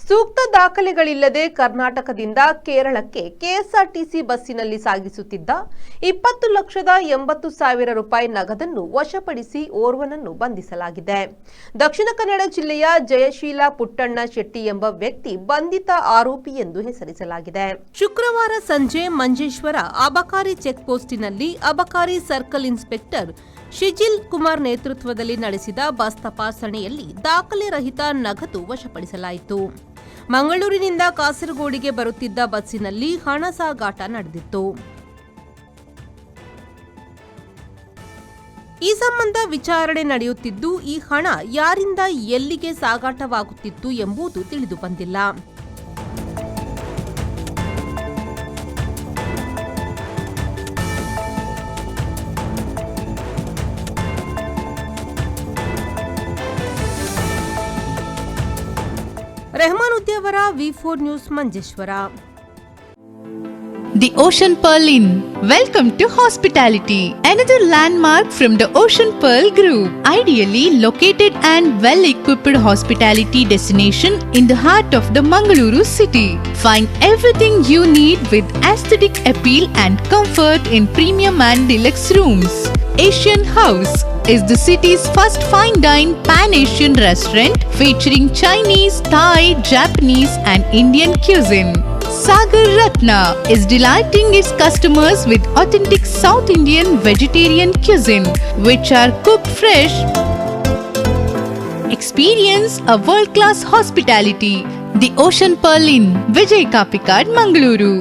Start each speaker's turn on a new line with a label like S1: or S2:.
S1: ಸೂಕ್ತ ದಾಖಲೆಗಳಿಲ್ಲದೆ ಕರ್ನಾಟಕದಿಂದ ಕೇರಳಕ್ಕೆ ಕೆಎಸ್ಆರ್ಟಿಸಿ ಬಸ್ಸಿನಲ್ಲಿ ಸಾಗಿಸುತ್ತಿದ್ದ 20,80,000 ರೂಪಾಯಿ ನಗದನ್ನು ವಶಪಡಿಸಿ ಓರ್ವನನ್ನು ಬಂಧಿಸಲಾಗಿದೆ. ದಕ್ಷಿಣ ಕನ್ನಡ ಜಿಲ್ಲೆಯ ಜಯಶೀಲ ಪುಟ್ಟಣ್ಣ ಶೆಟ್ಟಿ ಎಂಬ ವ್ಯಕ್ತಿ ಬಂಧಿತ ಆರೋಪಿ ಎಂದು ಹೆಸರಿಸಲಾಗಿದೆ. ಶುಕ್ರವಾರ ಸಂಜೆ ಮಂಜೇಶ್ವರ ಅಬಕಾರಿ ಚೆಕ್ಪೋಸ್ಟಿನಲ್ಲಿ ಅಬಕಾರಿ ಸರ್ಕಲ್ ಇನ್ಸ್ಪೆಕ್ಟರ್ ಶಿಜಿಲ್ ಕುಮಾರ್ ನೇತೃತ್ವದಲ್ಲಿ ನಡೆಸಿದ ಬಸ್ ತಪಾಸಣೆಯಲ್ಲಿ ದಾಖಲೆ ರಹಿತ ನಗದು ವಶಪಡಿಸಲಾಯಿತು. ಮಂಗಳೂರಿನಿಂದ ಕಾಸರಗೋಡಿಗೆ ಬರುತ್ತಿದ್ದ ಬಸ್ಸಿನಲ್ಲಿ ಹಣ ಸಾಗಾಟ ನಡೆದಿತ್ತು. ಈ ಸಂಬಂಧ ವಿಚಾರಣೆ ನಡೆಯುತ್ತಿದ್ದು, ಈ ಹಣ ಯಾರಿಂದ ಎಲ್ಲಿಗೆ ಸಾಗಾಟವಾಗುತ್ತಿತ್ತು ಎಂಬುದು ತಿಳಿದು ಬಂದಿಲ್ಲ. Rehman Udyavara V4 news Manjeshwar.
S2: The Ocean Pearl Inn. Welcome to hospitality. Another landmark from the Ocean Pearl Group. Ideally located and well-equipped hospitality destination in the heart of the Mangaluru city. Find everything you need with aesthetic appeal and comfort in premium and deluxe rooms. Asian House is the city's first fine dine pan-Asian restaurant featuring Chinese, Thai, Japanese and Indian cuisine. Sagar Ratna is delighting its customers with authentic South Indian vegetarian cuisine, which are cooked fresh. Experience a world-class hospitality. The Ocean Pearl Inn, Vijay Kapikad, Mangaluru.